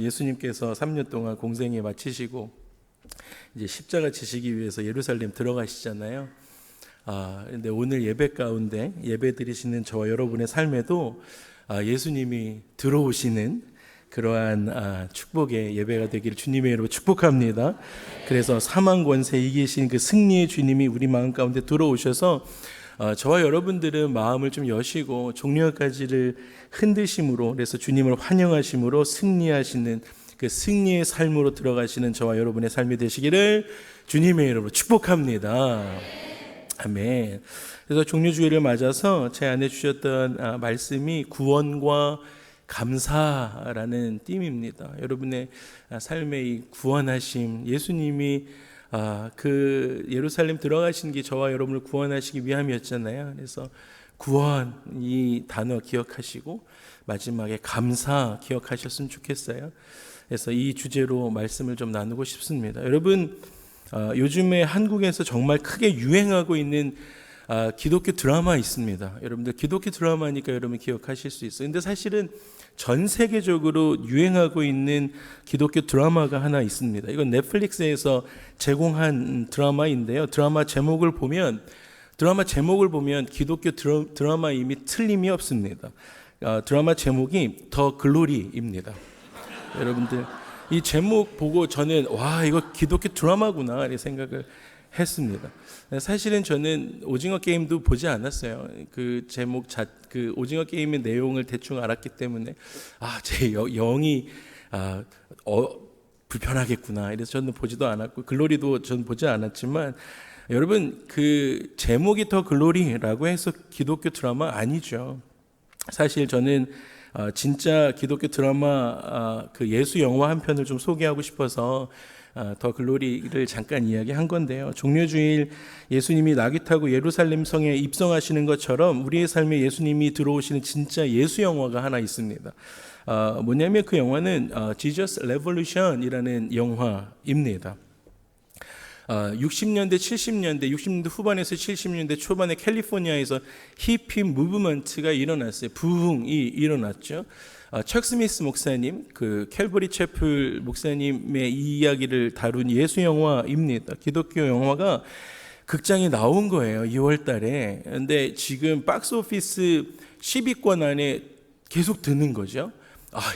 예수님께서 3년 동안 공생애 마치시고 이제 십자가 지시기 위해서 예루살렘 들어가시잖아요. 근데 오늘 예배 가운데 예배 드리시는 저와 여러분의 삶에도 예수님이 들어오시는 그러한 축복의 예배가 되기를 주님의 이름으로 축복합니다. 그래서 사망 권세 이기신 그 승리의 주님이 우리 마음 가운데 들어오셔서 저와 여러분들은 마음을 좀 여시고 종려가지를 흔드심으로, 그래서 주님을 환영하심으로 승리하시는 그 승리의 삶으로 들어가시는 저와 여러분의 삶이 되시기를 주님의 이름으로 축복합니다. 아멘. 그래서 종료주일을 맞아서 제 안에 주셨던 말씀이 구원과 감사라는 띠입니다. 여러분의 삶의 이 구원하심, 예수님이 그 예루살렘 들어가신 게 저와 여러분을 구원하시기 위함이었잖아요. 그래서 구원 이 단어 기억하시고 마지막에 감사 기억하셨으면 좋겠어요. 그래서 이 주제로 말씀을 좀 나누고 싶습니다. 여러분, 요즘에 한국에서 정말 크게 유행하고 있는 기독교 드라마 있습니다. 여러분들 기독교 드라마니까 여러분 기억하실 수 있어요. 근데 사실은 전 세계적으로 유행하고 있는 기독교 드라마가 하나 있습니다. 이건 넷플릭스에서 제공한 드라마인데요. 드라마 제목을 보면 기독교 드라마임이 틀림이 없습니다. 드라마 제목이 더 글로리입니다. 여러분들 이 제목 보고 저는 이거 기독교 드라마구나 이렇게 생각을 했습니다. 사실은 저는 오징어 게임도 보지 않았어요. 그 제목 그 오징어 게임의 내용을 대충 알았기 때문에 제 영이 불편하겠구나 이래서 저는 보지도 않았고, 글로리도 저는 보지 않았지만, 여러분 그 제목이 더 글로리라고 해서 기독교 드라마 아니죠. 사실 저는 진짜 기독교 드라마 그 예수 영화 한 편을 좀 소개하고 싶어서 더 글로리를 잠깐 이야기한 건데요. 종료주일 예수님이 나귀 타고 예루살렘 성에 입성하시는 것처럼 우리의 삶에 예수님이 들어오시는 진짜 예수 영화가 하나 있습니다. 뭐냐면 그 영화는 Jesus Revolution이라는 영화입니다. 60년대, 60년대 후반에서 70년대 초반에 캘리포니아에서 히피 무브먼트가 일어났어요. 부흥이 일어났죠. 척 스미스 목사님, 그 캘버리 채플 목사님의 이 이야기를 다룬 예수 영화입니다. 기독교 영화가 극장에 나온 거예요, 2월 달에. 근데 지금 박스 오피스 10위권 안에 계속 드는 거죠.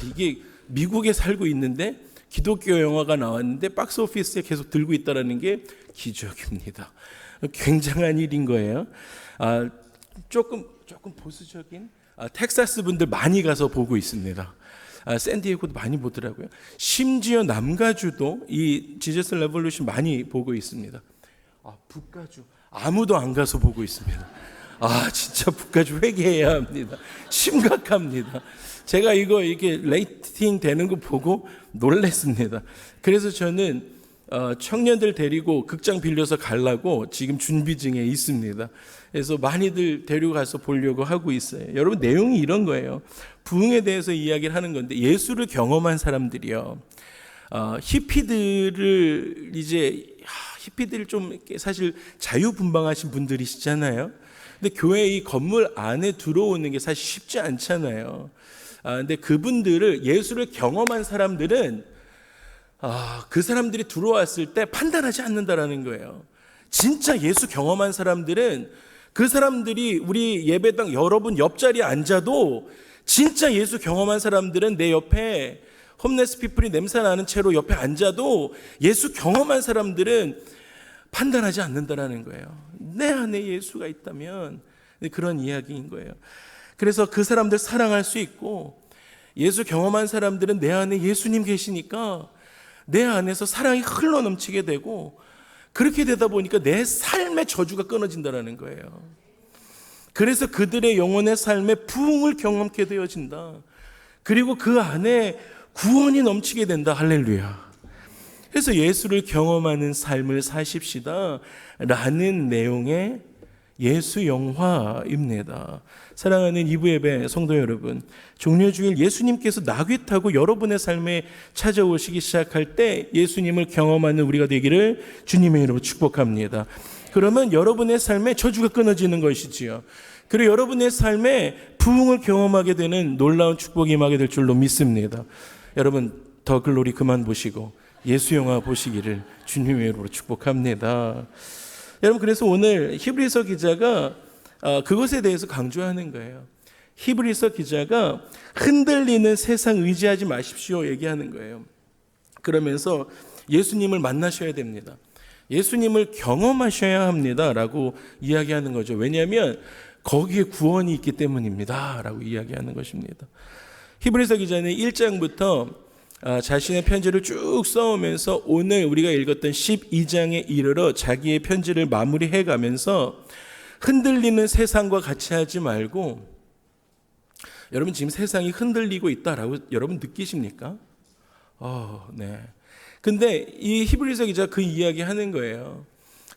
이게 미국에 살고 있는데 기독교 영화가 나왔는데 박스 오피스에 계속 들고 있다는 게 기적입니다. 굉장한 일인 거예요. 조금 보수적인 텍사스 분들 많이 가서 보고 있습니다. 샌디에고도 많이 보더라고요. 심지어 남가주도 이 지저스 레볼루션 많이 보고 있습니다. 북가주 아무도 안 가서 보고 있습니다. 진짜 북가주 회개해야 합니다. 심각합니다. 제가 이게 레이팅 되는 거 보고 놀랐습니다. 그래서 저는 청년들 데리고 극장 빌려서 가려고 지금 준비 중에 있습니다. 그래서 많이들 데려가서 보려고 하고 있어요. 여러분, 내용이 이런 거예요. 부흥에 대해서 이야기를 하는 건데, 예수를 경험한 사람들이요, 히피들을 좀 사실 자유분방하신 분들이시잖아요. 근데 교회 이 건물 안에 들어오는 게 사실 쉽지 않잖아요. 근데 그분들을, 예수를 경험한 사람들은 그 사람들이 들어왔을 때 판단하지 않는다라는 거예요. 진짜 예수 경험한 사람들은, 그 사람들이 우리 예배당 여러분 옆자리에 앉아도 진짜 예수 경험한 사람들은 내 옆에 홈레스 피플이 냄새 나는 채로 옆에 앉아도 예수 경험한 사람들은 판단하지 않는다라는 거예요. 내 안에 예수가 있다면, 그런 이야기인 거예요. 그래서 그 사람들 사랑할 수 있고, 예수 경험한 사람들은 내 안에 예수님 계시니까 내 안에서 사랑이 흘러넘치게 되고, 그렇게 되다 보니까 내 삶의 저주가 끊어진다는 거예요. 그래서 그들의 영혼의 삶에 부흥을 경험케 되어진다. 그리고 그 안에 구원이 넘치게 된다. 할렐루야. 그래서 예수를 경험하는 삶을 사십시다 라는 내용의 예수 영화입니다. 사랑하는 2부 예배 성도 여러분, 종료주일 예수님께서 나귀 타고 여러분의 삶에 찾아오시기 시작할 때 예수님을 경험하는 우리가 되기를 주님의 이름으로 축복합니다. 그러면 여러분의 삶에 저주가 끊어지는 것이지요. 그리고 여러분의 삶에 부흥을 경험하게 되는 놀라운 축복이 임하게 될 줄로 믿습니다. 여러분, 더 글로리 그만 보시고 예수 영화 보시기를 주님의 이름으로 축복합니다. 여러분, 그래서 오늘 히브리서 기자가 그것에 대해서 강조하는 거예요. 히브리서 기자가 흔들리는 세상 의지하지 마십시오 얘기하는 거예요. 그러면서 예수님을 만나셔야 됩니다. 예수님을 경험하셔야 합니다 라고 이야기하는 거죠. 왜냐하면 거기에 구원이 있기 때문입니다 라고 이야기하는 것입니다. 히브리서 기자는 1장부터 자신의 편지를 쭉 써오면서 오늘 우리가 읽었던 12장에 이르러 자기의 편지를 마무리해 가면서 흔들리는 세상과 같이 하지 말고, 여러분 지금 세상이 흔들리고 있다라고 여러분 느끼십니까? 네. 근데 이 히브리서 기자 그 이야기 하는 거예요.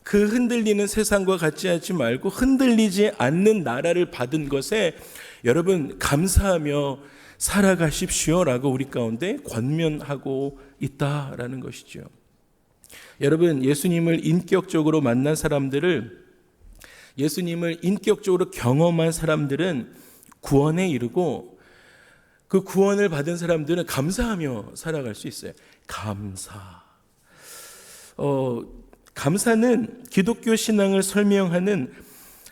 그 흔들리는 세상과 같이 하지 말고 흔들리지 않는 나라를 받은 것에 여러분 감사하며 살아가십시오라고 우리 가운데 권면하고 있다라는 것이죠. 여러분, 예수님을 인격적으로 만난 사람들을, 예수님을 인격적으로 경험한 사람들은 구원에 이르고, 그 구원을 받은 사람들은 감사하며 살아갈 수 있어요. 감사. 감사는 기독교 신앙을 설명하는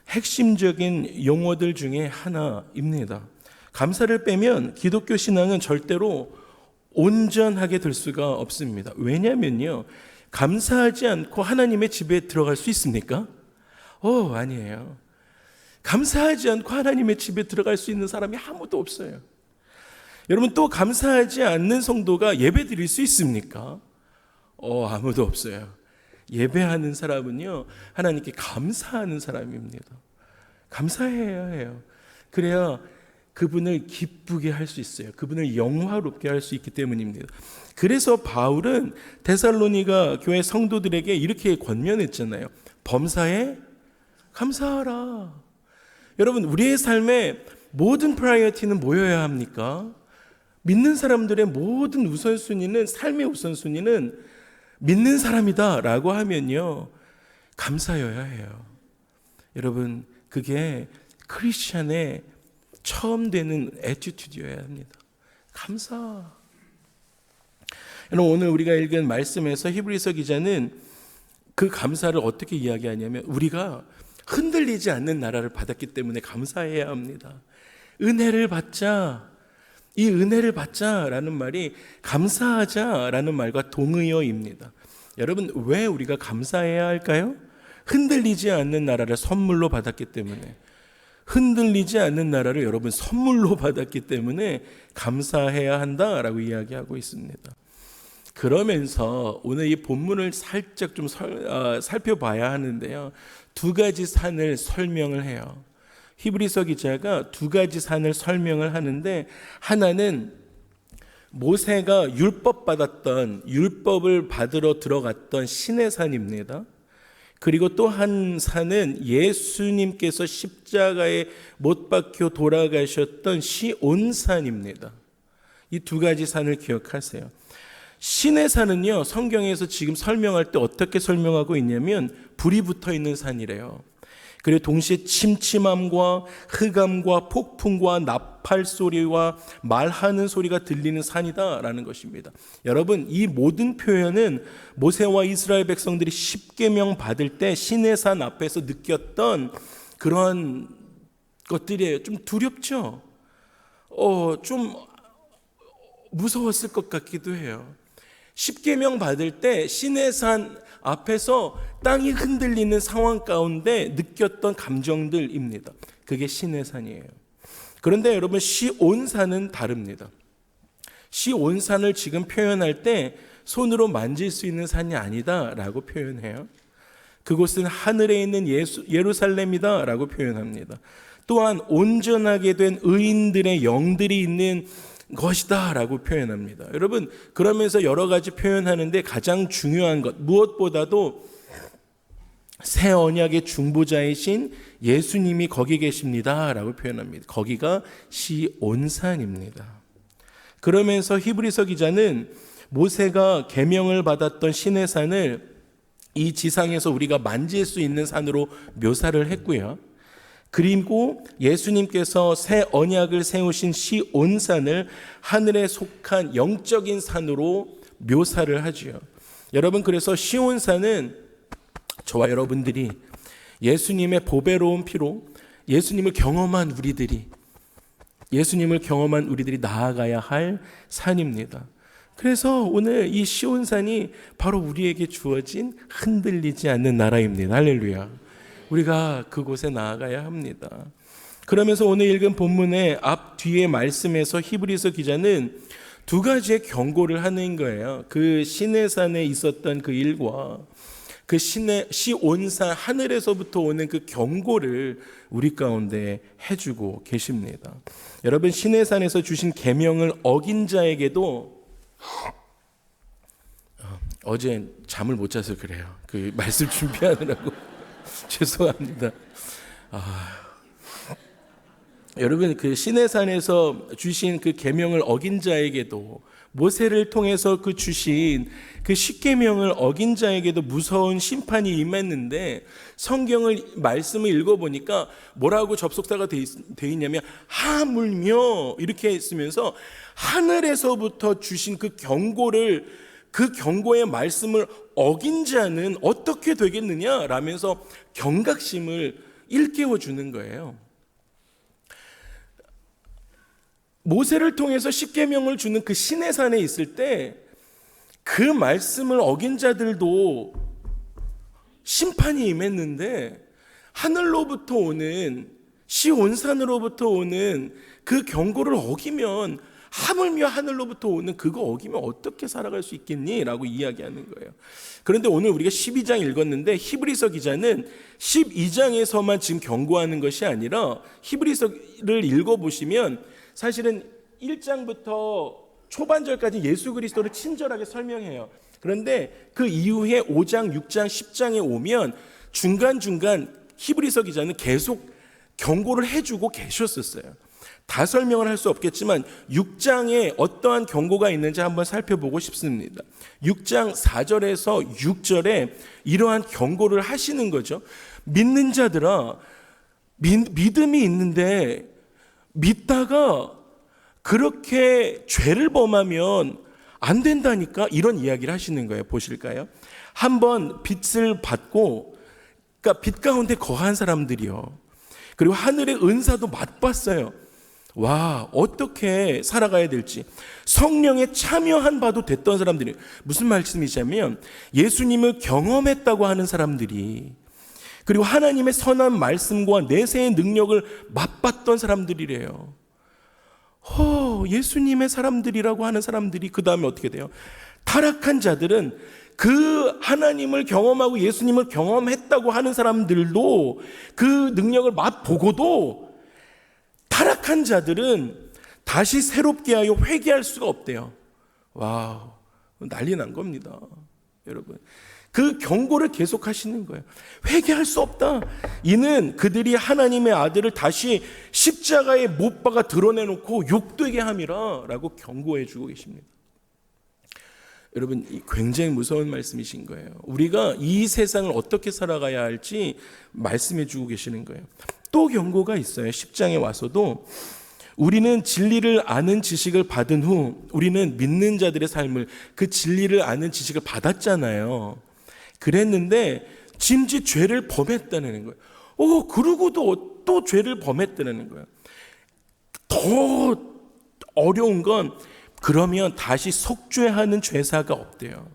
핵심적인 용어들 중에 하나입니다. 감사를 빼면 기독교 신앙은 절대로 온전하게 될 수가 없습니다. 왜냐면요, 감사하지 않고 하나님의 집에 들어갈 수 있습니까? 아니에요. 감사하지 않고 하나님의 집에 들어갈 수 있는 사람이 아무도 없어요. 여러분, 또 감사하지 않는 성도가 예배 드릴 수 있습니까? 아무도 없어요. 예배하는 사람은요, 하나님께 감사하는 사람입니다. 감사해야 해요. 그래야 그분을 기쁘게 할 수 있어요. 그분을 영화롭게 할 수 있기 때문입니다. 그래서 바울은 데살로니가 교회 성도들에게 이렇게 권면했잖아요. 범사에 감사하라. 여러분, 우리의 삶에 모든 프라이어티는 뭐여야 합니까? 믿는 사람들의 모든 우선순위는, 삶의 우선순위는 믿는 사람이다 라고 하면요, 감사여야 해요. 여러분, 그게 크리스찬의 처음 되는 애티튜드여야 합니다. 감사. 여러분, 오늘 우리가 읽은 말씀에서 히브리서 기자는 그 감사를 어떻게 이야기하냐면, 우리가 흔들리지 않는 나라를 받았기 때문에 감사해야 합니다. 은혜를 받자, 이 은혜를 받자라는 말이 감사하자라는 말과 동의어입니다. 여러분, 왜 우리가 감사해야 할까요? 흔들리지 않는 나라를 선물로 받았기 때문에, 흔들리지 않는 나라를 여러분 선물로 받았기 때문에 감사해야 한다라고 이야기하고 있습니다. 그러면서 오늘 이 본문을 살짝 좀 살펴봐야 하는데요, 두 가지 산을 설명을 해요. 히브리서 기자가 두 가지 산을 설명을 하는데, 하나는 모세가 율법 받았던, 율법을 받으러 들어갔던 시내산입니다. 그리고 또 한 산은 예수님께서 십자가에 못 박혀 돌아가셨던 시온산입니다. 이 두 가지 산을 기억하세요. 시내산은요, 성경에서 지금 설명할 때 어떻게 설명하고 있냐면 불이 붙어 있는 산이래요. 그리고 동시에 침침함과 흑암과 폭풍과 나팔 소리와 말하는 소리가 들리는 산이다라는 것입니다. 여러분, 이 모든 표현은 모세와 이스라엘 백성들이 십계명 받을 때 시내산 앞에서 느꼈던 그런 것들이에요. 좀 두렵죠? 좀 무서웠을 것 같기도 해요. 십계명 받을 때 시내산 앞에서 땅이 흔들리는 상황 가운데 느꼈던 감정들입니다. 그게 시내산이에요. 그런데 여러분, 시온산은 다릅니다. 시온산을 지금 표현할 때 손으로 만질 수 있는 산이 아니다라고 표현해요. 그곳은 하늘에 있는 예루살렘이다라고 표현합니다. 또한 온전하게 된 의인들의 영들이 있는 것이다 라고 표현합니다. 여러분, 그러면서 여러 가지 표현하는데 가장 중요한 것, 무엇보다도 새 언약의 중보자이신 예수님이 거기 계십니다 라고 표현합니다. 거기가 시온산입니다. 그러면서 히브리서 기자는 모세가 계명을 받았던 시내산을 이 지상에서 우리가 만질 수 있는 산으로 묘사를 했고요. 그리고 예수님께서 새 언약을 세우신 시온산을 하늘에 속한 영적인 산으로 묘사를 하지요. 여러분, 그래서 시온산은 저와 여러분들이 예수님의 보배로운 피로 예수님을 경험한 우리들이 나아가야 할 산입니다. 그래서 오늘 이 시온산이 바로 우리에게 주어진 흔들리지 않는 나라입니다. 할렐루야. 우리가 그곳에 나아가야 합니다. 그러면서 오늘 읽은 본문의 앞 뒤의 말씀에서 히브리서 기자는 두 가지의 경고를 하는 거예요. 그 시내산에 있었던 그 일과 그 시온산 하늘에서부터 오는 그 경고를 우리 가운데 해주고 계십니다. 여러분, 시내산에서 주신 계명을 어긴 자에게도 어제 잠을 못 자서 그래요. 그 말씀 준비하느라고 죄송합니다. 여러분, 그 시내산에서 주신 그 계명을 어긴 자에게도, 모세를 통해서 그 주신 그 십계명을 어긴 자에게도 무서운 심판이 임했는데, 성경을 말씀을 읽어보니까 뭐라고 접속사가 돼 있냐면 하물며 이렇게 있으면서 하늘에서부터 주신 그 경고를, 그 경고의 말씀을 어긴 자는 어떻게 되겠느냐 라면서 경각심을 일깨워 주는 거예요. 모세를 통해서 십계명을 주는 그 시내산에 있을 때 그 말씀을 어긴 자들도 심판이 임했는데, 하늘로부터 오는, 시온산으로부터 오는 그 경고를 어기면, 하물며 하늘로부터 오는 그거 어기면 어떻게 살아갈 수 있겠니? 라고 이야기하는 거예요. 그런데 오늘 우리가 12장 읽었는데 히브리서 기자는 12장에서만 지금 경고하는 것이 아니라 히브리서를 읽어보시면 사실은 1장부터 초반절까지 예수 그리스도를 친절하게 설명해요. 그런데 그 이후에 5장, 6장, 10장에 오면 중간중간 히브리서 기자는 계속 경고를 해주고 계셨었어요. 다 설명을 할 수 없겠지만 6장에 어떠한 경고가 있는지 한번 살펴보고 싶습니다. 6장 4절에서 6절에 이러한 경고를 하시는 거죠. 믿는 자들아, 믿음이 있는데 믿다가 그렇게 죄를 범하면 안 된다니까, 이런 이야기를 하시는 거예요. 보실까요? 한번 빚을 받고, 그러니까 빚 가운데 거한 사람들이요, 그리고 하늘의 은사도 맛봤어요. 와, 어떻게 살아가야 될지 성령에 참여한 바도 됐던 사람들이, 무슨 말씀이냐면 예수님을 경험했다고 하는 사람들이, 그리고 하나님의 선한 말씀과 내세의 능력을 맛봤던 사람들이래요. 예수님의 사람들이라고 하는 사람들이 그 다음에 어떻게 돼요? 타락한 자들은, 그 하나님을 경험하고 예수님을 경험했다고 하는 사람들도, 그 능력을 맛보고도 타락한 자들은 다시 새롭게 하여 회개할 수가 없대요. 와우, 난리 난 겁니다, 여러분. 그 경고를 계속 하시는 거예요. 회개할 수 없다. 이는 그들이 하나님의 아들을 다시 십자가에 못 박아 드러내놓고 욕되게 함이라 라고 경고해 주고 계십니다. 여러분, 굉장히 무서운 말씀이신 거예요. 우리가 이 세상을 어떻게 살아가야 할지 말씀해 주고 계시는 거예요. 또 경고가 있어요. 10장에 와서도 우리는 진리를 아는 지식을 받은 후, 우리는 믿는 자들의 삶을, 그 진리를 아는 지식을 받았잖아요. 그랬는데 짐짓 죄를 범했다는 거예요. 그러고도 또 죄를 범했다는 거예요. 더 어려운 건, 그러면 다시 속죄하는 죄사가 없대요.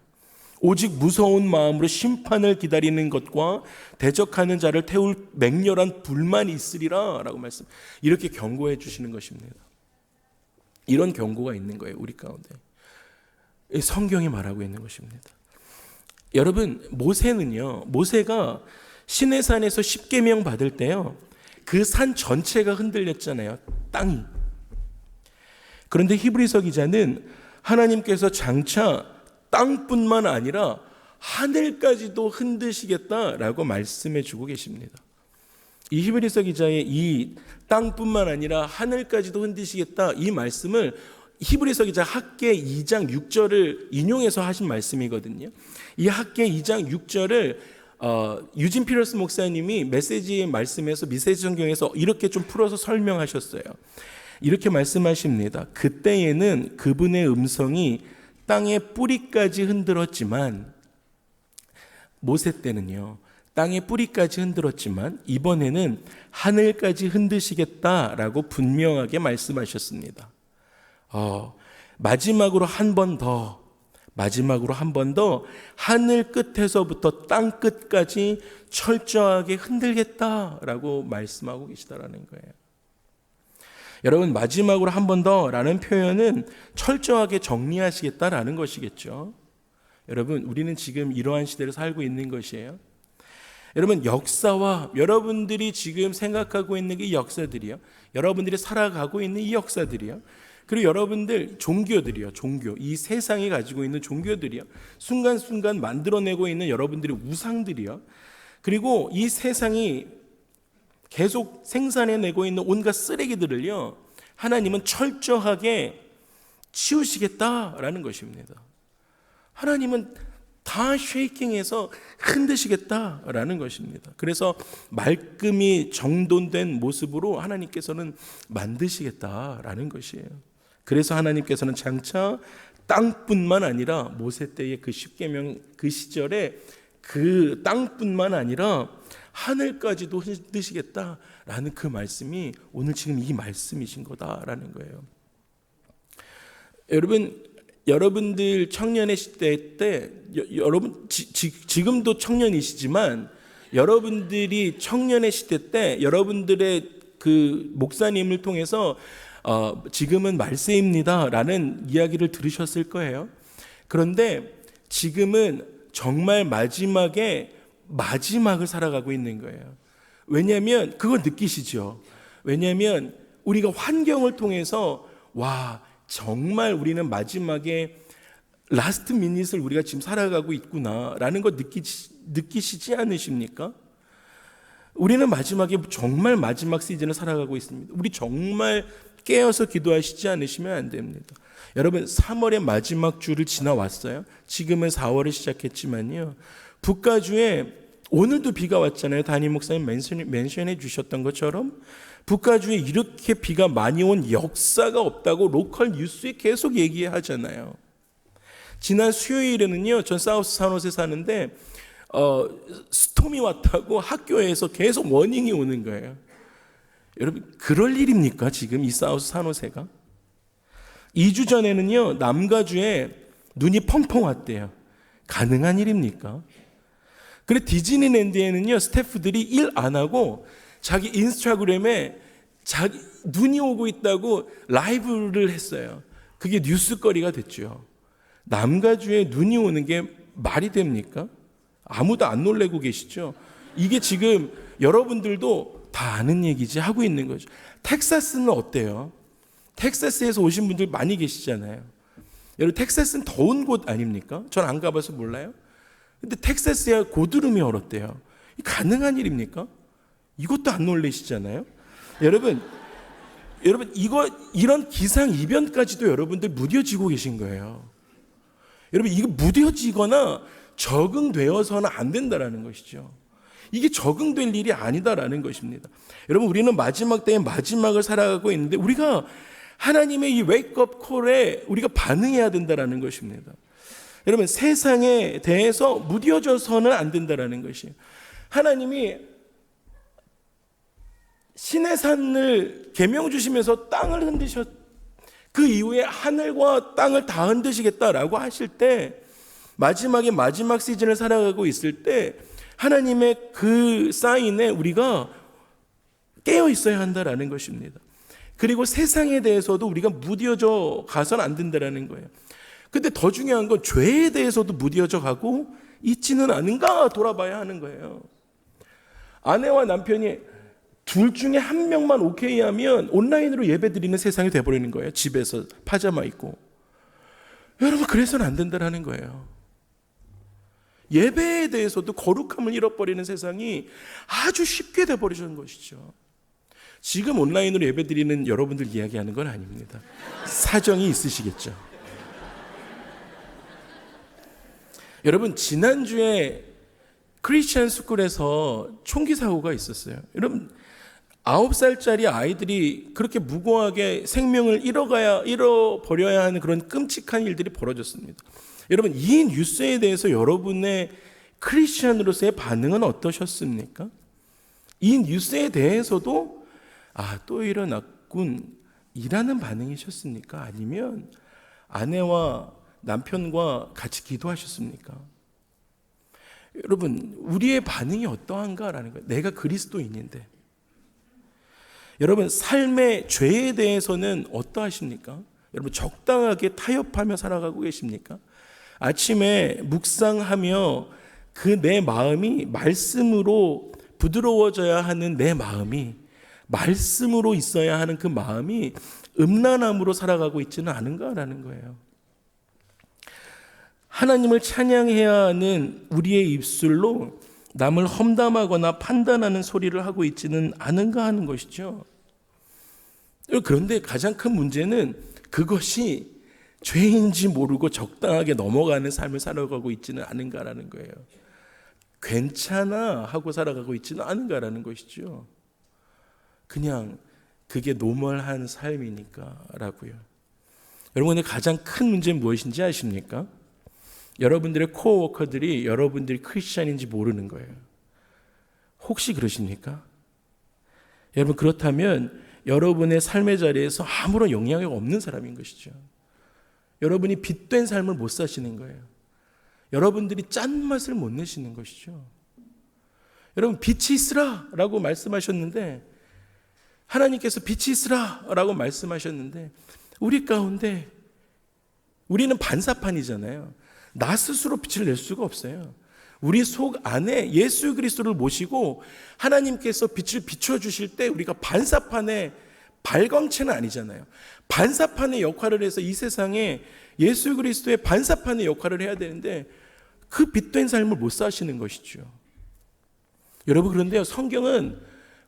오직 무서운 마음으로 심판을 기다리는 것과 대적하는 자를 태울 맹렬한 불만이 있으리라 라고 이렇게 경고해 주시는 것입니다. 이런 경고가 있는 거예요, 우리 가운데. 성경이 말하고 있는 것입니다. 여러분, 모세가 시내산에서 십계명 받을 때요, 그 산 전체가 흔들렸잖아요, 땅이. 그런데 히브리서 기자는 하나님께서 장차 땅뿐만 아니라 하늘까지도 흔드시겠다라고 말씀해 주고 계십니다. 이 히브리서 기자의 이 땅뿐만 아니라 하늘까지도 흔드시겠다, 이 말씀을 히브리서 기자 학개 2장 6절을 인용해서 하신 말씀이거든요. 이 학개 2장 6절을 유진 피러스 목사님이 메시지 말씀에서 메시지 성경에서 이렇게 좀 풀어서 설명하셨어요. 이렇게 말씀하십니다. 그때에는 그분의 음성이 땅의 뿌리까지 흔들었지만, 모세 때는요 땅의 뿌리까지 흔들었지만 이번에는 하늘까지 흔드시겠다라고 분명하게 말씀하셨습니다. 마지막으로 한 번 더 하늘 끝에서부터 땅 끝까지 철저하게 흔들겠다라고 말씀하고 계시다라는 거예요. 여러분, 마지막으로 한 번 더라는 표현은 철저하게 정리하시겠다라는 것이겠죠. 여러분, 우리는 지금 이러한 시대를 살고 있는 것이에요. 여러분, 역사와 여러분들이 지금 생각하고 있는 이 역사들이요, 여러분들이 살아가고 있는 이 역사들이요, 그리고 여러분들 종교들이요, 이 세상이 가지고 있는 종교들이요, 순간순간 만들어내고 있는 여러분들의 우상들이요, 그리고 이 세상이 계속 생산해내고 있는 온갖 쓰레기들을요, 하나님은 철저하게 치우시겠다라는 것입니다. 하나님은 다 쉐이킹해서 흔드시겠다라는 것입니다. 그래서 말끔히 정돈된 모습으로 하나님께서는 만드시겠다라는 것이에요. 그래서 하나님께서는 장차 땅뿐만 아니라 모세 때의 그 십계명 그 시절에 그 땅뿐만 아니라 하늘까지도 흔드시겠다라는 그 말씀이 오늘 지금 이 말씀이신 거다라는 거예요. 여러분들 청년의 시대 때, 여러분 지금도 청년이시지만 여러분들이 청년의 시대 때 여러분들의 그 목사님을 통해서 지금은 말세입니다라는 이야기를 들으셨을 거예요. 그런데 지금은 정말 마지막을 살아가고 있는 거예요. 왜냐하면 그걸 느끼시죠. 왜냐하면 우리가 환경을 통해서 정말 우리는 마지막에 라스트 미닛을 우리가 지금 살아가고 있구나라는 거 느끼시지 않으십니까? 우리는 정말 마지막 시즌을 살아가고 있습니다. 우리 정말 깨어서 기도하시지 않으시면 안 됩니다. 여러분, 3월의 마지막 주를 지나왔어요. 지금은 4월을 시작했지만요, 북가주에 오늘도 비가 왔잖아요. 담임 목사님 멘션해 주셨던 것처럼 북가주에 이렇게 비가 많이 온 역사가 없다고 로컬 뉴스에 계속 얘기하잖아요. 지난 수요일에는요, 전 사우스 산호세 사는데 스톰이 왔다고 학교에서 계속 워닝이 오는 거예요. 여러분, 그럴 일입니까? 지금 이 사우스 산호세가? 2주 전에는요, 남가주에 눈이 펑펑 왔대요. 가능한 일입니까? 그래, 디즈니랜드에는요, 스태프들이 일 안 하고 자기 인스타그램에 눈이 오고 있다고 라이브를 했어요. 그게 뉴스거리가 됐죠. 남가주에 눈이 오는 게 말이 됩니까? 아무도 안 놀래고 계시죠? 이게 지금 여러분들도 다 아는 얘기지 하고 있는 거죠. 텍사스는 어때요? 텍사스에서 오신 분들 많이 계시잖아요. 여러분, 텍사스는 더운 곳 아닙니까? 전 안 가봐서 몰라요. 근데 텍사스에 고드름이 얼었대요. 가능한 일입니까? 이것도 안 놀라시잖아요. 여러분 이런 기상 이변까지도 여러분들 무뎌지고 계신 거예요. 여러분, 이거 무뎌지거나 적응되어서는 안 된다라는 것이죠. 이게 적응될 일이 아니다라는 것입니다. 여러분, 우리는 마지막 때의 마지막을 살아가고 있는데 우리가 하나님의 이 웨이크업 콜에 우리가 반응해야 된다라는 것입니다. 여러분, 세상에 대해서 무뎌져서는 안 된다라는 것이에요. 하나님이 시내산을 계명 주시면서 땅을 그 이후에 하늘과 땅을 다 흔드시겠다라고 하실 때, 마지막에 마지막 시즌을 살아가고 있을 때 하나님의 그 사인에 우리가 깨어 있어야 한다라는 것입니다. 그리고 세상에 대해서도 우리가 무뎌져 가서는 안 된다라는 거예요. 근데 더 중요한 건 죄에 대해서도 무뎌져 가고 있지는 않은가 돌아봐야 하는 거예요. 아내와 남편이 둘 중에 한 명만 오케이 하면 온라인으로 예배 드리는 세상이 돼버리는 거예요. 집에서 파자마 입고. 여러분, 그래서는 안 된다라는 거예요. 예배에 대해서도 거룩함을 잃어버리는 세상이 아주 쉽게 돼버리는 것이죠. 지금 온라인으로 예배 드리는 여러분들 이야기하는 건 아닙니다. 사정이 있으시겠죠. 여러분, 지난주에 크리스천 스쿨에서 총기 사고가 있었어요. 여러분 9살짜리 아이들이 그렇게 무고하게 생명을 잃어버려야 하는 그런 끔찍한 일들이 벌어졌습니다. 여러분 이 뉴스에 대해서 여러분의 크리스천으로서의 반응은 어떠셨습니까? 이 뉴스에 대해서도 또 일어났군 이라는 반응이셨습니까? 아니면 아내와 남편과 같이 기도하셨습니까? 여러분 우리의 반응이 어떠한가라는 거예요. 내가 그리스도인인데 여러분 삶의 죄에 대해서는 어떠하십니까? 여러분 적당하게 타협하며 살아가고 계십니까? 아침에 묵상하며 그 내 마음이 말씀으로 부드러워져야 하는 내 마음이 말씀으로 있어야 하는 그 마음이 음란함으로 살아가고 있지는 않은가라는 거예요. 하나님을 찬양해야 하는 우리의 입술로 남을 험담하거나 판단하는 소리를 하고 있지는 않은가 하는 것이죠. 그런데 가장 큰 문제는 그것이 죄인지 모르고 적당하게 넘어가는 삶을 살아가고 있지는 않은가라는 거예요. 괜찮아 하고 살아가고 있지는 않은가라는 것이죠. 그냥 그게 노멀한 삶이니까 라고요. 여러분의 가장 큰 문제는 무엇인지 아십니까? 여러분들의 코워커들이 여러분들이 크리스찬인지 모르는 거예요. 혹시 그러십니까? 여러분 그렇다면 여러분의 삶의 자리에서 아무런 영향력 없는 사람인 것이죠. 여러분이 빛된 삶을 못 사시는 거예요. 여러분들이 짠맛을 못 내시는 것이죠. 여러분 빛이 있으라 라고 말씀하셨는데 하나님께서 빛이 있으라 라고 말씀하셨는데 우리 가운데 우리는 반사판이잖아요. 나 스스로 빛을 낼 수가 없어요. 우리 속 안에 예수 그리스도를 모시고 하나님께서 빛을 비춰주실 때 우리가 반사판의 발광체는 아니잖아요. 반사판의 역할을 해서 이 세상에 예수 그리스도의 반사판의 역할을 해야 되는데 그 빛된 삶을 못 사시는 것이죠. 여러분 그런데요 성경은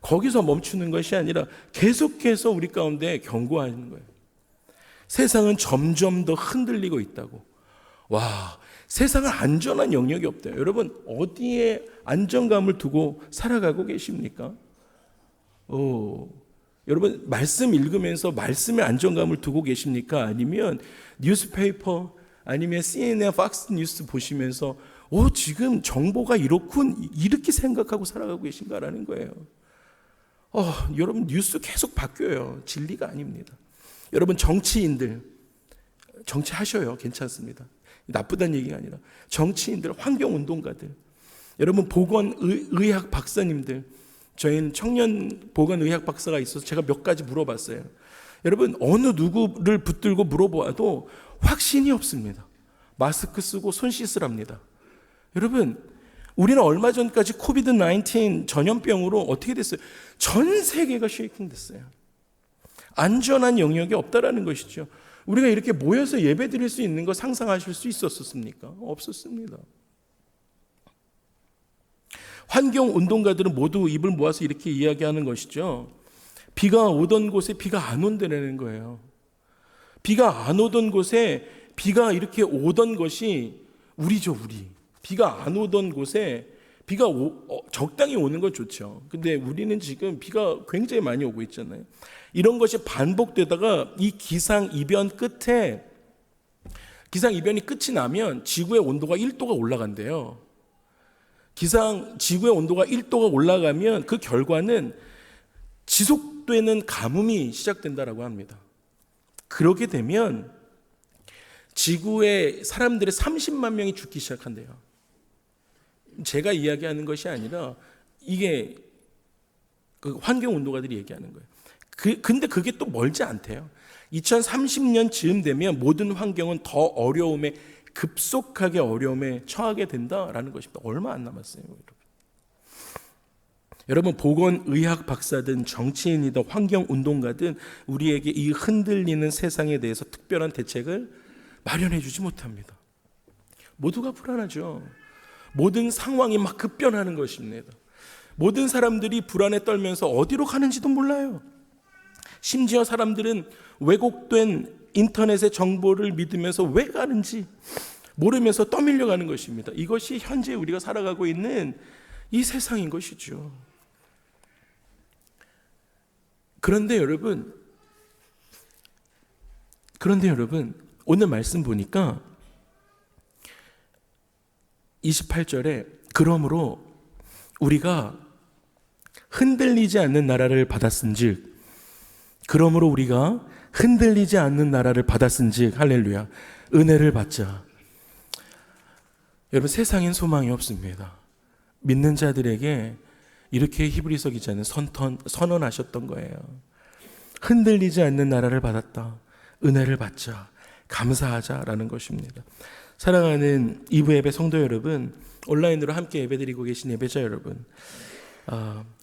거기서 멈추는 것이 아니라 계속해서 우리 가운데 경고하는 거예요. 세상은 점점 더 흔들리고 있다고. 세상은 안전한 영역이 없대요. 여러분 어디에 안정감을 두고 살아가고 계십니까? 여러분 말씀 읽으면서 말씀에 안정감을 두고 계십니까? 아니면 뉴스페이퍼 아니면 CNN, 팍스 뉴스 보시면서 지금 정보가 이렇군 이렇게 생각하고 살아가고 계신가라는 거예요. 여러분 뉴스 계속 바뀌어요. 진리가 아닙니다. 여러분 정치인들 정치하셔요. 괜찮습니다. 나쁘다는 얘기가 아니라 정치인들, 환경운동가들, 여러분 보건의학 박사님들, 저희는 청년 보건의학 박사가 있어서 제가 몇 가지 물어봤어요. 여러분 어느 누구를 붙들고 물어보아도 확신이 없습니다. 마스크 쓰고 손 씻으랍니다. 여러분 우리는 얼마 전까지 코비드-19 전염병으로 어떻게 됐어요? 전 세계가 쉐이킹 됐어요. 안전한 영역이 없다라는 것이죠. 우리가 이렇게 모여서 예배 드릴 수 있는 거 상상하실 수 있었습니까? 없었습니다. 환경운동가들은 모두 입을 모아서 이렇게 이야기하는 것이죠. 비가 오던 곳에 비가 안 온다는 거예요. 비가 안 오던 곳에 비가 이렇게 오던 것이 우리죠, 우리. 비가 안 오던 곳에 비가 적당히 오는 건 좋죠. 근데 우리는 지금 비가 굉장히 많이 오고 있잖아요. 이런 것이 반복되다가 이 기상이변이 끝이 나면 지구의 온도가 1도가 올라간대요. 지구의 온도가 1도가 올라가면 그 결과는 지속되는 가뭄이 시작된다라고 합니다. 그렇게 되면 지구의 사람들의 30만 명이 죽기 시작한대요. 제가 이야기하는 것이 아니라 이게 그 환경운동가들이 얘기하는 거예요. 근데 그게 또 멀지 않대요. 2030년 즈음 되면 모든 환경은 더 급속하게 어려움에 처하게 된다라는 것입니다. 얼마 안 남았어요, 여러분 보건의학 박사든 정치인이든 환경운동가든 우리에게 이 흔들리는 세상에 대해서 특별한 대책을 마련해 주지 못합니다. 모두가 불안하죠. 모든 상황이 막 급변하는 것입니다. 모든 사람들이 불안에 떨면서 어디로 가는지도 몰라요. 심지어 사람들은 왜곡된 인터넷의 정보를 믿으면서 왜 가는지 모르면서 떠밀려가는 것입니다. 이것이 현재 우리가 살아가고 있는 이 세상인 것이죠. 그런데 여러분, 오늘 말씀 보니까 28절에 그러므로 우리가 흔들리지 않는 나라를 받았은즉, 그러므로 우리가 흔들리지 않는 나라를 받았은즉, 할렐루야, 은혜를 받자. 여러분, 세상엔 소망이 없습니다. 믿는 자들에게 이렇게 히브리서 기자는 선언하셨던 거예요. 흔들리지 않는 나라를 받았다. 은혜를 받자. 감사하자라는 것입니다. 사랑하는 이브 예배 성도 여러분, 온라인으로 함께 예배드리고 계신 예배자 여러분,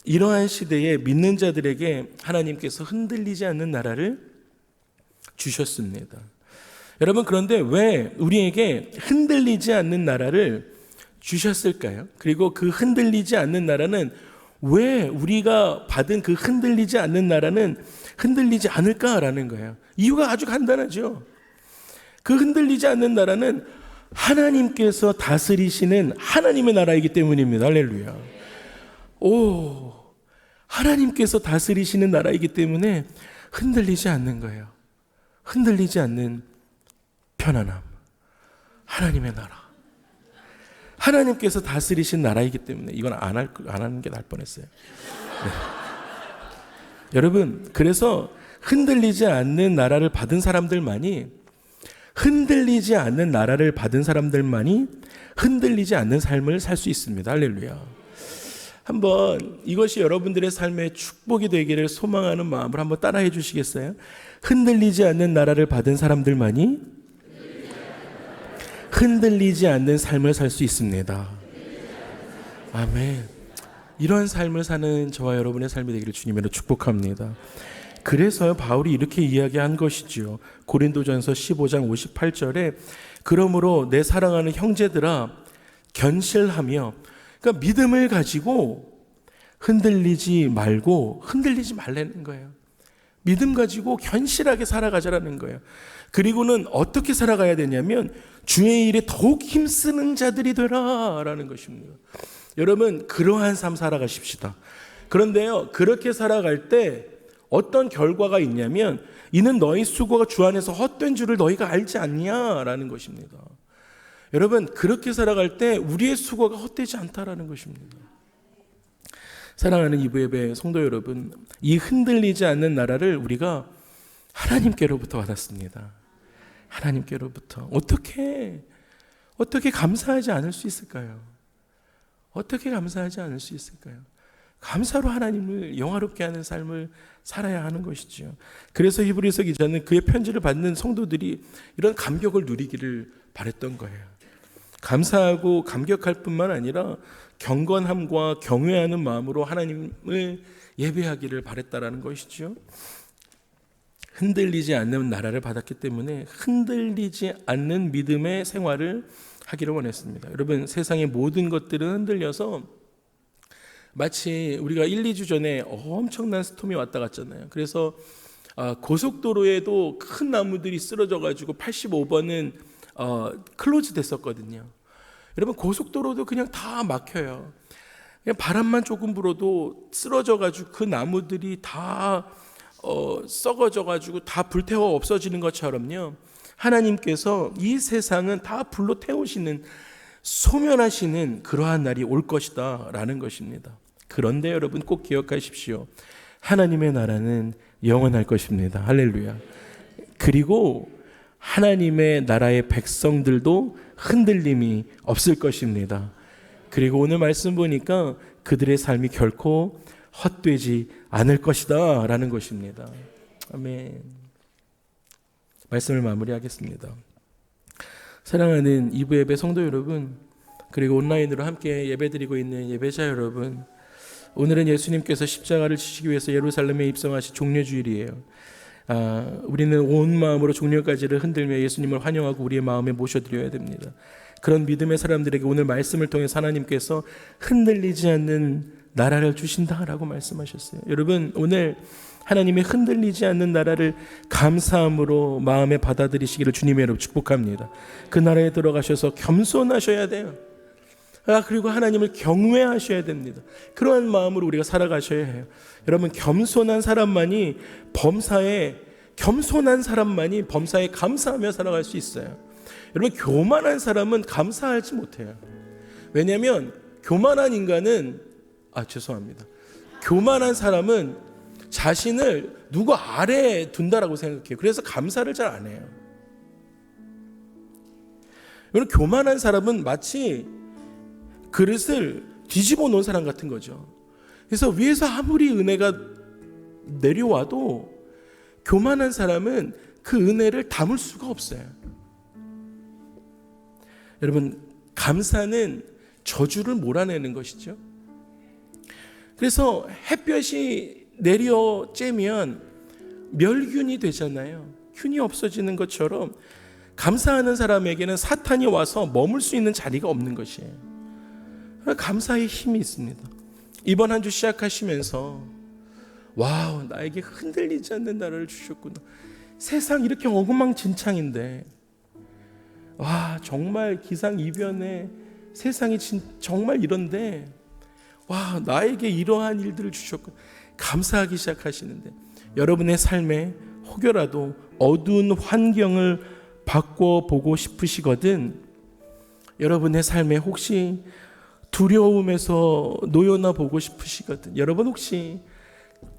이러한 시대에 믿는 자들에게 하나님께서 흔들리지 않는 나라를 주셨습니다. 여러분, 그런데 왜 우리에게 흔들리지 않는 나라를 주셨을까요? 그리고 그 흔들리지 않는 나라는, 왜 우리가 받은 그 흔들리지 않는 나라는 흔들리지 않을까라는 거예요. 이유가 아주 간단하죠. 그 흔들리지 않는 나라는 하나님께서 다스리시는 하나님의 나라이기 때문입니다. 할렐루야. 하나님께서 다스리시는 나라이기 때문에 흔들리지 않는 거예요. 흔들리지 않는 편안함. 하나님의 나라. 하나님께서 다스리신 나라이기 때문에 이건 안 하는 게 나을 뻔했어요. 네. 여러분, 그래서 흔들리지 않는 나라를 받은 사람들만이, 흔들리지 않는 나라를 받은 사람들만이 흔들리지 않는 삶을 살 수 있습니다. 할렐루야. 한번 이것이 여러분들의 삶의 축복이 되기를 소망하는 마음으로 한번 따라해 주시겠어요? 흔들리지 않는 나라를 받은 사람들만이 흔들리지 않는 삶을 살 수 있습니다. 아멘. 이런 삶을 사는 저와 여러분의 삶이 되기를 주님으로 축복합니다. 그래서 바울이 이렇게 이야기한 것이지요. 고린도전서 15장 58절에 그러므로 내 사랑하는 형제들아 견실하며, 그러니까 믿음을 가지고 흔들리지 말라는 거예요. 믿음 가지고 견실하게 살아가자라는 거예요. 그리고는 어떻게 살아가야 되냐면 주의 일에 더욱 힘쓰는 자들이 되라라는 것입니다. 여러분, 그러한 삶 살아가십시다. 그런데요, 그렇게 살아갈 때 어떤 결과가 있냐면 이는 너희 수고가 주 안에서 헛된 줄을 너희가 알지 않냐라는 것입니다. 여러분, 그렇게 살아갈 때 우리의 수고가 헛되지 않다라는 것입니다. 사랑하는 이브예배 성도 여러분, 이 흔들리지 않는 나라를 우리가 하나님께로부터 받았습니다. 하나님께로부터. 어떻게 감사하지 않을 수 있을까요? 어떻게 감사하지 않을 수 있을까요? 감사로 하나님을 영화롭게 하는 삶을 살아야 하는 것이죠. 그래서 히브리서 기자는 그의 편지를 받는 성도들이 이런 감격을 누리기를 바랬던 거예요. 감사하고 감격할 뿐만 아니라 경건함과 경외하는 마음으로 하나님을 예배하기를 바랬다라는 것이죠. 흔들리지 않는 나라를 받았기 때문에 흔들리지 않는 믿음의 생활을 하기를 원했습니다. 여러분, 세상의 모든 것들은 흔들려서 마치 우리가 1, 2주 전에 엄청난 스톰이 왔다 갔잖아요. 그래서 고속도로에도 큰 나무들이 쓰러져 가지고 85번은 클로즈 됐었거든요. 여러분, 고속도로도 그냥 다 막혀요. 그냥 바람만 조금 불어도 쓰러져 가지고 그 나무들이 다 썩어져 가지고 다 불태워 없어지는 것처럼요, 하나님께서 이 세상은 다 불로 태우시는, 소멸하시는 그러한 날이 올 것이다 라는 것입니다. 그런데 여러분, 꼭 기억하십시오. 하나님의 나라는 영원할 것입니다. 할렐루야. 그리고 하나님의 나라의 백성들도 흔들림이 없을 것입니다. 그리고 오늘 말씀 보니까 그들의 삶이 결코 헛되지 않을 것이다 라는 것입니다. 아멘. 말씀을 마무리하겠습니다. 사랑하는 이브 예배 성도 여러분, 그리고 온라인으로 함께 예배드리고 있는 예배자 여러분, 오늘은 예수님께서 십자가를 지시기 위해서 예루살렘에 입성하신 종려주일이에요. 우리는 온 마음으로 종려가지를 흔들며 예수님을 환영하고 우리의 마음에 모셔드려야 됩니다. 그런 믿음의 사람들에게 오늘 말씀을 통해 하나님께서 흔들리지 않는 나라를 주신다라고 말씀하셨어요. 여러분, 오늘 하나님의 흔들리지 않는 나라를 감사함으로 마음에 받아들이시기를 주님의 이름으로 축복합니다. 그 나라에 들어가셔서 겸손하셔야 돼요. 그리고 하나님을 경외하셔야 됩니다. 그러한 마음으로 우리가 살아가셔야 해요. 여러분, 겸손한 사람만이 범사에 감사하며 살아갈 수 있어요. 여러분, 교만한 사람은 감사하지 못해요. 왜냐하면 교만한 인간은 교만한 사람은 자신을 누구 아래에 둔다라고 생각해요. 그래서 감사를 잘 안 해요. 여러분, 교만한 사람은 마치 그릇을 뒤집어 놓은 사람 같은 거죠. 그래서 위에서 아무리 은혜가 내려와도 교만한 사람은 그 은혜를 담을 수가 없어요. 여러분, 감사는 저주를 몰아내는 것이죠. 그래서 햇볕이 내려 쬐면 멸균이 되잖아요. 균이 없어지는 것처럼 감사하는 사람에게는 사탄이 와서 머물 수 있는 자리가 없는 것이에요. 감사의 힘이 있습니다. 이번 한 주 시작하시면서 와우, 나에게 흔들리지 않는 나라를 주셨구나. 세상 이렇게 엉망진창인데, 와, 정말 기상이변에 세상이 정말 이런데, 와, 나에게 이러한 일들을 주셨구나. 감사하기 시작하시는데, 여러분의 삶에 혹여라도 어두운 환경을 바꿔보고 싶으시거든, 여러분의 삶에 혹시 두려움에서 놓여나 보고 싶으시거든, 여러분 혹시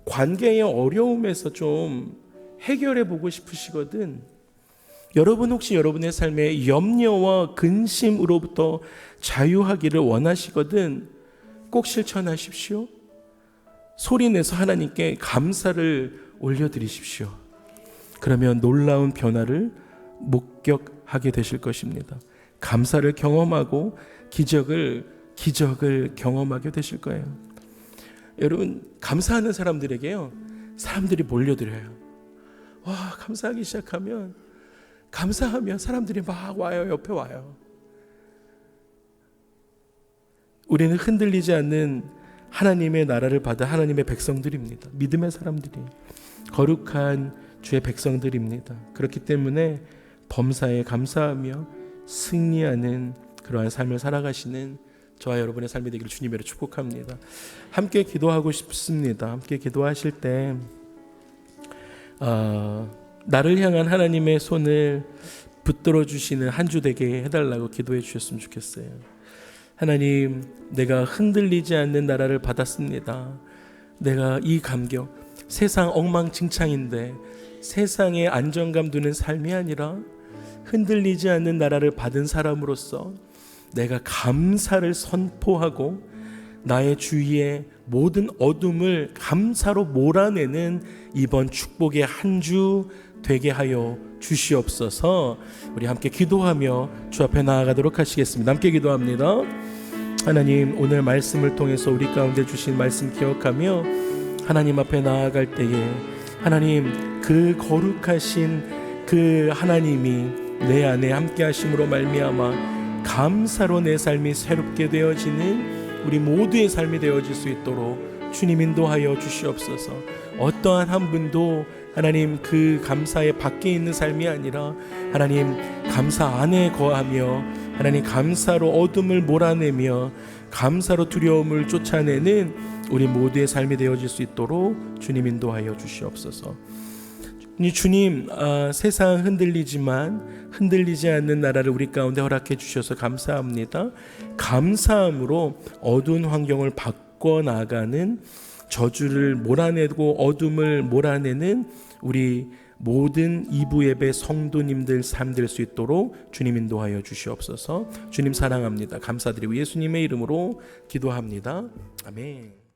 관계의 어려움에서 좀 해결해 보고 싶으시거든, 여러분 혹시 여러분의 삶에 염려와 근심으로부터 자유하기를 원하시거든, 꼭 실천하십시오. 소리내서 하나님께 감사를 올려드리십시오. 그러면 놀라운 변화를 목격하게 되실 것입니다. 감사를 경험하고 기적을 경험하게 되실 거예요. 여러분, 감사하는 사람들에게요, 사람들이 몰려들어요. 와, 감사하기 시작하면, 감사하면 사람들이 막 와요. 옆에 와요. 우리는 흔들리지 않는 하나님의 나라를 받은 하나님의 백성들입니다. 믿음의 사람들이, 거룩한 주의 백성들입니다. 그렇기 때문에 범사에 감사하며 승리하는 그러한 삶을 살아가시는 저와 여러분의 삶이 되기를 주님으로 축복합니다. 함께 기도하고 싶습니다. 함께 기도하실 때 나를 향한 하나님의 손을 붙들어 주시는 한 주 되게 해달라고 기도해 주셨으면 좋겠어요. 하나님, 내가 흔들리지 않는 나라를 받았습니다. 내가 이 감격, 세상 엉망진창인데 세상에 안정감 두는 삶이 아니라 흔들리지 않는 나라를 받은 사람으로서 내가 감사를 선포하고 나의 주위의 모든 어둠을 감사로 몰아내는 이번 축복의 한 주 되게 하여 주시옵소서. 우리 함께 기도하며 주 앞에 나아가도록 하시겠습니다. 함께 기도합니다. 하나님, 오늘 말씀을 통해서 우리 가운데 주신 말씀 기억하며 하나님 앞에 나아갈 때에 하나님, 그 거룩하신 그 하나님이 내 안에 함께 하심으로 말미암아 감사로 내 삶이 새롭게 되어지는 우리 모두의 삶이 되어질 수 있도록 주님 인도하여 주시옵소서. 어떠한 한 분도 하나님 그 감사의 밖에 있는 삶이 아니라 하나님 감사 안에 거하며 하나님 감사로 어둠을 몰아내며 감사로 두려움을 쫓아내는 우리 모두의 삶이 되어질 수 있도록 주님 인도하여 주시옵소서. 주님, 세상 흔들리지만 흔들리지 않는 나라를 우리 가운데 허락해 주셔서 감사합니다. 감사함으로 어두운 환경을 바꿔나가는, 저주를 몰아내고 어둠을 몰아내는 우리 모든 이부 예배 성도님들 삶 될 수 있도록 주님 인도하여 주시옵소서. 주님 사랑합니다. 감사드리고 예수님의 이름으로 기도합니다. 아멘.